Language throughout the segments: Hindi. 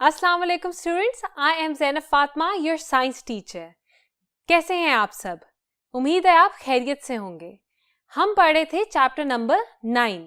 अस्सलाम वालेकुम students, I am Zainab Fatima, your science teacher. कैसे हैं आप सब? उम्मीद है आप खैरियत से होंगे। हम पढ़े थे chapter number 9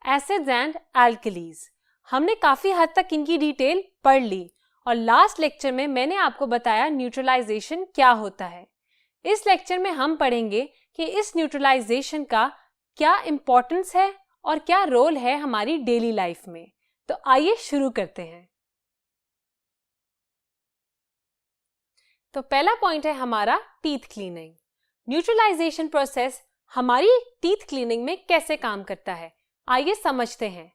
acids and alkalis. हमने काफ़ी हद तक इनकी डिटेल पढ़ ली और लास्ट लेक्चर में मैंने आपको बताया न्यूट्रलाइजेशन क्या होता है। इस लेक्चर में हम पढ़ेंगे कि इस न्यूट्रलाइजेशन का क्या इम्पोर्टेंस है और क्या रोल है हमारी डेली लाइफ में। तो आइए शुरू करते हैं। तो पहला पॉइंट है हमारा टीथ क्लीनिंग। न्यूट्रलाइजेशन प्रोसेस हमारी टीथ क्लीनिंग में कैसे काम करता है, आइए समझते हैं।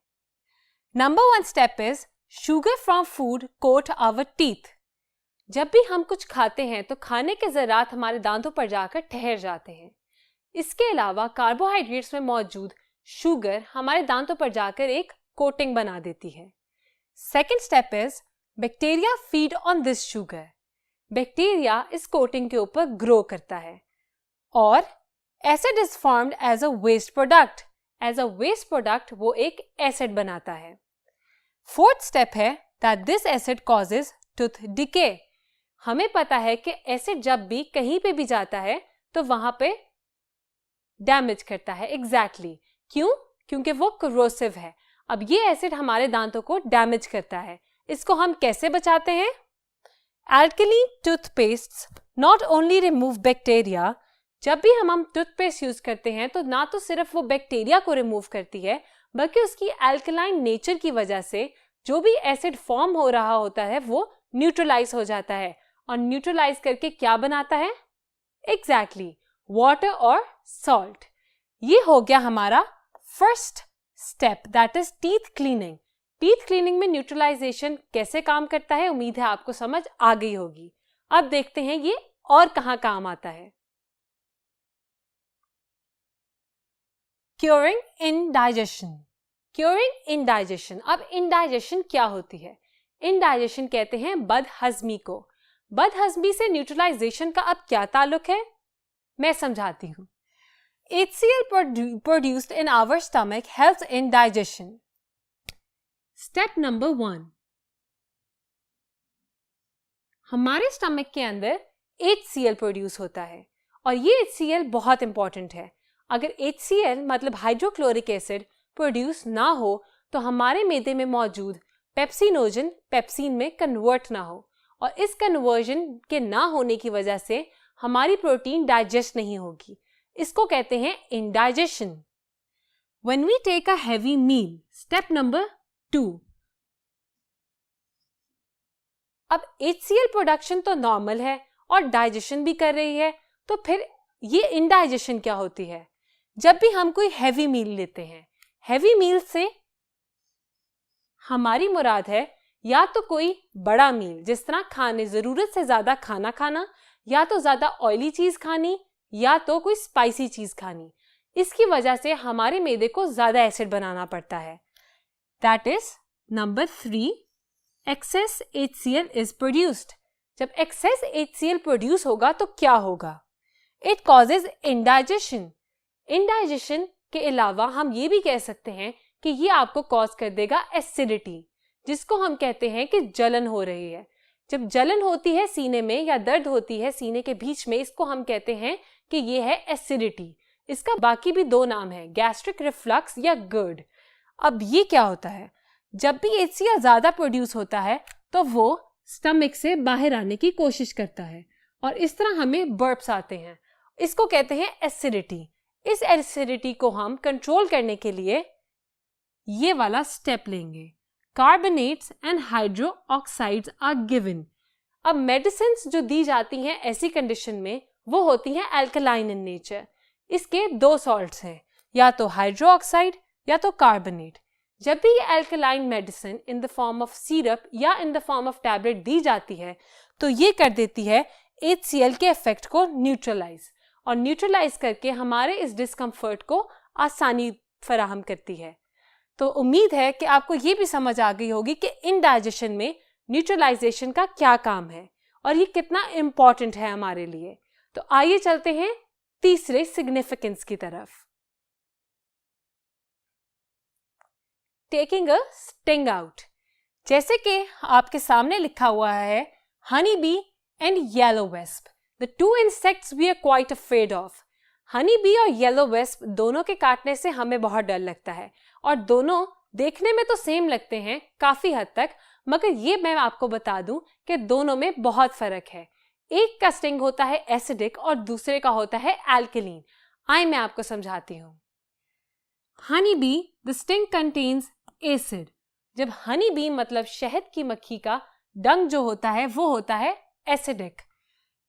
Number 1 step is sugar from food coat our teeth. जब भी हम कुछ खाते हैं तो खाने के ज़रात हमारे दांतों पर जाकर ठहर जाते हैं। इसके अलावा कार्बोहाइड्रेट्स में मौजूद शुगर हमारे दांतों पर जाकर एक कोटिंग बना देती है। Second step is bacteria feed on this sugar. Bacteria इस कोटिंग के ऊपर ग्रो करता है और acid is formed as a waste product. As a waste product वो एक एसिड बनाता है। फोर्थ स्टेप है that this acid causes tooth decay. हमें पता है कि एसिड जब भी कहीं पे भी जाता है तो वहां पे डैमेज करता है। एग्जैक्टली क्यों? क्योंकि वो corrosive है। अब ये एसिड हमारे दांतों को डैमेज करता है। इसको हम कैसे बचाते हैं? Alkaline toothpastes not only remove bacteria। जब भी हम टूथपेस्ट यूज करते हैं तो ना तो सिर्फ वो बैक्टीरिया को रिमूव करती है बल्कि उसकी एल्कलाइन नेचर की वजह से जो भी एसिड फॉर्म हो रहा होता है वो न्यूट्रलाइज हो जाता है और न्यूट्रलाइज करके क्या बनाता है? एग्जैक्टली वाटर और सॉल्ट। ये हो गया हमारा first step, that is teeth cleaning. Teeth cleaning में न्यूट्रलाइजेशन कैसे काम करता है उम्मीद है आपको समझ आ गई होगी। अब देखते हैं ये और कहां काम आता है। Curing indigestion. Curing indigestion. अब इंडाइजेशन क्या होती है? इंडाइजेशन कहते हैं बदहजमी को। बदहजमी से न्यूट्रलाइजेशन का अब क्या ताल्लुक है, मैं समझाती हूं। HCl produced in our stomach helps in digestion. Step number 1, हमारे स्टमक के अंदर HCl प्रोड्यूस होता है और ये HCl बहुत इंपॉर्टेंट है। अगर HCl मतलब हाइड्रोक्लोरिक एसिड प्रोड्यूस ना हो तो हमारे मैदे में मौजूद पेप्सिनोजन पेप्सिन में कन्वर्ट ना हो और इस कन्वर्जन के ना होने की वजह से हमारी प्रोटीन डाइजेस्ट नहीं होगी। इसको कहते हैं indigestion. When we take a heavy meal, step number 2। अब HCl प्रोडक्शन तो नॉर्मल है और डाइजेशन भी कर रही है, तो फिर ये इंडाइजेशन क्या होती है? जब भी हम कोई हैवी मील लेते हैं, हैवी मील से हमारी मुराद है या तो कोई बड़ा मील जिस तरह खाने जरूरत से ज्यादा खाना खाना, या तो ज्यादा ऑयली चीज खानी, या तो कोई स्पाइसी चीज खानी। इसकी वजह से हमारे मैदे को ज्यादा एसिड बनाना पड़ता है। That is number 3, excess HCl is produced. जब एक्सेस HCl प्रोड्यूस होगा तो क्या होगा? It causes indigestion. इंडाइजेशन के अलावा हम ये भी कह सकते हैं कि ये आपको कॉज कर देगा एसिडिटी, जिसको हम कहते हैं कि जलन हो रही है। जब जलन होती है सीने में या दर्द होती है सीने के बीच में, इसको हम कहते हैं कि ये है एसिडिटी। इसका बाकी भी 2 नाम है, गैस्ट्रिक रिफ्लक्स या GERD। अब ये क्या होता है? जब भी HCl ज्यादा प्रोड्यूस होता है तो वो स्टमक से बाहर आने की कोशिश करता है और इस तरह हमें बर्प्स आते हैं। इसको कहते हैं एसिडिटी। इस एसिडिटी को हम कंट्रोल करने के लिए ये वाला स्टेप लेंगे, carbonates and hydroxides are given. अब मेडिसिन्स जो दी जाती हैं ऐसी कंडीशन में वो होती हैं अल्कलाइन इन नेचर। इसके 2 सॉल्ट्स हैं, या तो हाइड्रो ऑक्साइड या तो कार्बोनेट। जब भी ये alkaline medicine in the form of syrup या in the form of tablet दी जाती है तो ये कर देती है HCl के इफेक्ट को न्यूट्रलाइज, और न्यूट्रलाइज करके हमारे इस डिस्कम्फर्ट को आसानी फराहम करती है। तो उम्मीद है कि आपको ये भी समझ आ गई होगी कि इंडाइजेशन में न्यूट्रलाइजेशन का क्या काम है और ये कितना इम्पॉर्टेंट है हमारे लिए। तो आइए चलते हैं तीसरे सिग्निफिकेंस की तरफ। Taking a sting out. जैसे कि आपके सामने लिखा हुआ है, honey bee and yellow wasp, the two insects we are quite afraid of. Honey bee और येलो वेस्प दोनों के काटने से हमें बहुत डर लगता है और दोनों देखने में तो सेम लगते हैं काफी हद तक, मगर ये मैं आपको बता दूं कि दोनों में बहुत फर्क है। एक का स्टिंग होता है एसिडिक और दूसरे का होता है एल्कलीन। आइए मैं आपको समझाती हूँ। Honey bee, the sting contains acid. जब हनी बी मतलब शहद की मक्खी का डंग जो होता है वो होता है acidic.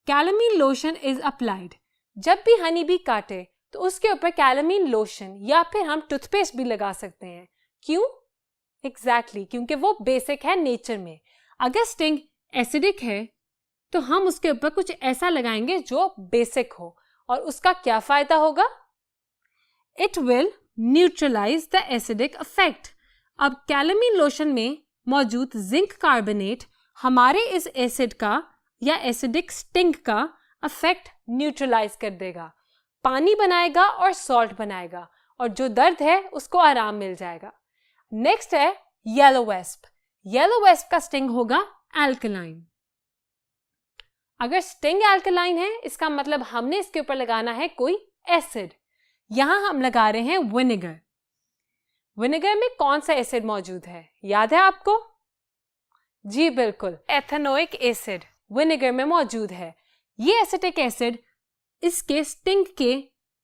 Calamine lotion is applied. जब भी हनी बी काटे तो उसके ऊपर कैलामीन लोशन या फिर हम टूथपेस्ट भी लगा सकते हैं। क्यों? एग्जैक्टली क्योंकि वो बेसिक है नेचर में। अगर स्टिंग एसिडिक है तो हम उसके ऊपर कुछ ऐसा लगाएंगे जो बेसिक हो, और उसका क्या फायदा होगा? It will neutralise the acidic effect. अब कैलामीन लोशन में मौजूद जिंक कार्बोनेट हमारे इस एसिड का या एसिडिक स्टिंग का इफेक्ट न्यूट्रलाइज कर देगा, पानी बनाएगा और सॉल्ट बनाएगा, और जो दर्द है उसको आराम मिल जाएगा। नेक्स्ट है येलो वेस्प। येलो वेस्प का स्टिंग होगा एल्कलाइन। अगर स्टिंग एल्कलाइन है इसका मतलब हमने इसके ऊपर लगाना है कोई एसिड। यहां हम लगा रहे हैं विनेगर। विनेगर में कौन सा एसिड मौजूद है, याद है आपको? जी बिल्कुल, एथेनोइक एसिड विनेगर में मौजूद है। ये एसिटिक एसिड इसके स्टिंग के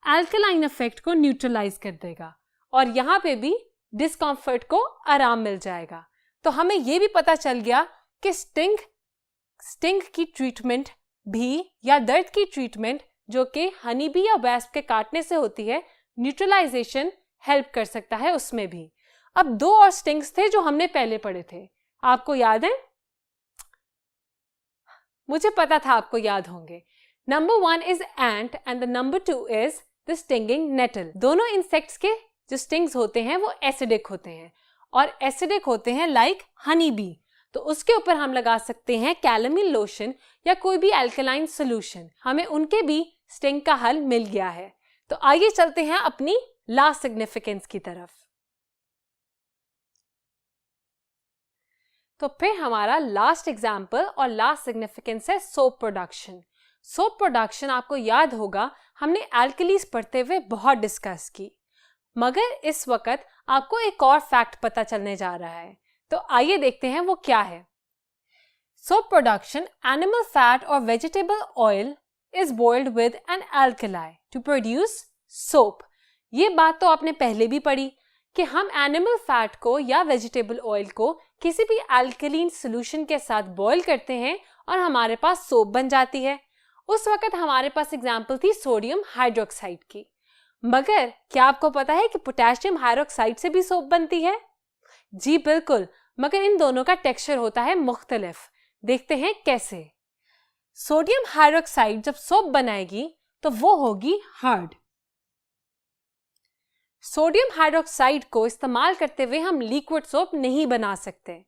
एल्कलाइन इफेक्ट को न्यूट्रलाइज कर देगा और यहाँ पे भी डिस्कम्फर्ट को आराम मिल जाएगा। तो हमें ये भी पता चल गया कि स्टिंग की ट्रीटमेंट भी या दर्द की ट्रीटमेंट जो कि हनी बी या वेस्प के काटने से होती है, न्यूट्रलाइजेशन हेल्प कर सकता है उसमें भी। अब दो और स्टिंग्स थे जो हमने पहले पढ़े थे, आपको याद है? मुझे पता था आपको याद होंगे। Number 1 is ant and the number 2 is the stinging nettle. दोनों इंसेक्ट्स के जो स्टिंग्स होते हैं वो एसिडिक होते हैं और एसिडिक होते हैं लाइक हनी बी। तो उसके ऊपर हम लगा सकते हैं कैलामीन लोशन या कोई भी अल्कलाइन सोल्यूशन। हमें उनके भी स्टिंग का हल मिल गया है। तो आइए चलते हैं अपनी लास्ट सिग्निफिकेंस की तरफ। तो फिर हमारा लास्ट एग्जाम्पल और लास्ट सिग्निफिकेंस है सोप प्रोडक्शन। सोप प्रोडक्शन आपको याद होगा हमने एल्कलीज पढ़ते हुए बहुत डिस्कस की, मगर इस वक्त आपको एक और फैक्ट पता चलने जा रहा है। तो आइए देखते हैं वो क्या है। सोप प्रोडक्शन, एनिमल फैट और vegetable oil is boiled with an alkali to produce soap. ये बात तो आपने पहले भी पढ़ी कि हम एनिमल फैट को या वेजिटेबल ऑयल को किसी भी अल्कलीन सॉल्यूशन के साथ बॉईल करते हैं और हमारे पास सोप बन जाती है। उस वक्त हमारे पास एग्जाम्पल थी सोडियम हाइड्रोक्साइड की, मगर क्या आपको पता है कि पोटेशियम हाइड्रोक्साइड से भी सोप बनती है? जी बिल्कुल, मगर इन दोनों का टेक्सचर होता है मुख्तलिफ। देखते हैं कैसे। सोडियम हाइड्रोक्साइड जब सोप बनाएगी तो वो होगी हार्ड। सोडियम हाइड्रोक्साइड को इस्तेमाल करते हुए हम लिक्विड सोप नहीं बना सकते,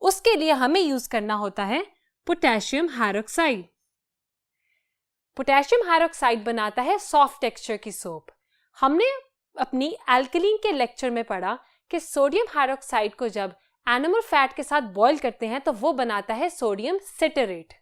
उसके लिए हमें यूज करना होता है पोटेशियम हाइड्रोक्साइड। पोटेशियम हाइड्रोक्साइड बनाता है सॉफ्ट टेक्सचर की सोप। हमने अपनी एल्कलीन के लेक्चर में पढ़ा कि सोडियम हाइड्रोक्साइड को जब एनिमल फैट के साथ बॉईल करते हैं तो वो बनाता है सोडियम सिटरेट।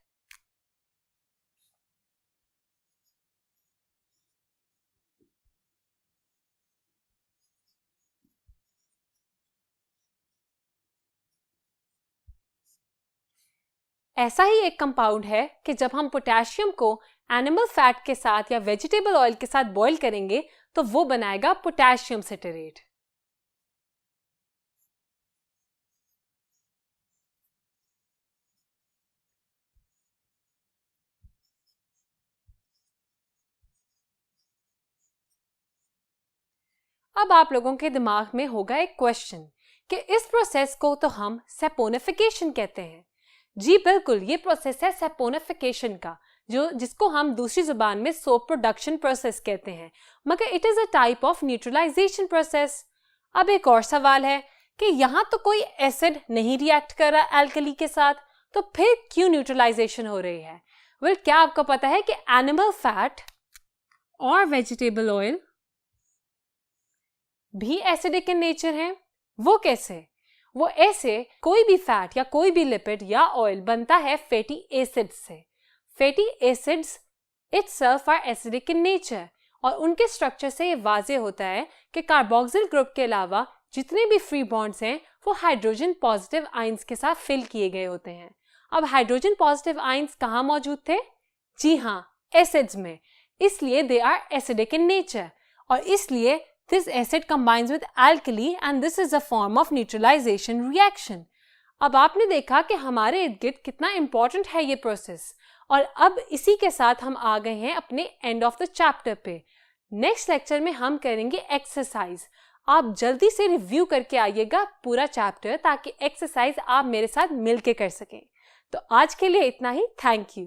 ऐसा ही एक कंपाउंड है कि जब हम पोटेशियम को एनिमल फैट के साथ या वेजिटेबल ऑयल के साथ बॉईल करेंगे तो वो बनाएगा पोटेशियम सिटरेट। अब आप लोगों के दिमाग में होगा एक क्वेश्चन कि इस प्रोसेस को तो हम सैपोनिफिकेशन कहते हैं। जी बिल्कुल, ये प्रोसेस है सैपोनिफिकेशन का, जिसको हम दूसरी जुबान में सोप प्रोडक्शन प्रोसेस कहते हैं, मगर it is a type of neutralisation process. अब एक और सवाल है कि यहाँ तो कोई एसिड नहीं रिएक्ट कर रहा एल्कली के साथ, तो फिर क्यों न्यूट्रलाइजेशन हो रही है? वेल, क्या आपको पता है कि एनिमल फैट और वेजिटेबल ऑयल भी एसिडिक इन नेचर है? वो कैसे? वो ऐसे कोई भी फैट या कोई भी लिपिड या ऑयल बनता है फैटी एसिड्स से। Fatty acids itself are acidic in nature और उनके स्ट्रक्चर से ये वाज़ेह होता है कि कार्बोक्सिल ग्रुप के अलावा जितने भी फ्री बॉन्ड्स हैं वो हाइड्रोजन पॉजिटिव आयंस के साथ फिल किए गए होते हैं। अब हाइड्रोजन पॉजिटिव आयंस कहाँ मौजूद थे? जी हाँ, एसिड्स में। इसलिए they are acidic in nature और इसलिए this acid combines with alkali and this is a form of neutralisation reaction. अब आपने देखा कि हमारे इर्द गिर्द कितना इंपॉर्टेंट है ये प्रोसेस और अब इसी के साथ हम आ गए हैं अपने एंड ऑफ द चैप्टर पे। नेक्स्ट लेक्चर में हम करेंगे एक्सरसाइज। आप जल्दी से रिव्यू करके आइएगा पूरा चैप्टर ताकि एक्सरसाइज आप मेरे साथ मिलके कर सकें। तो आज के लिए इतना ही। Thank you.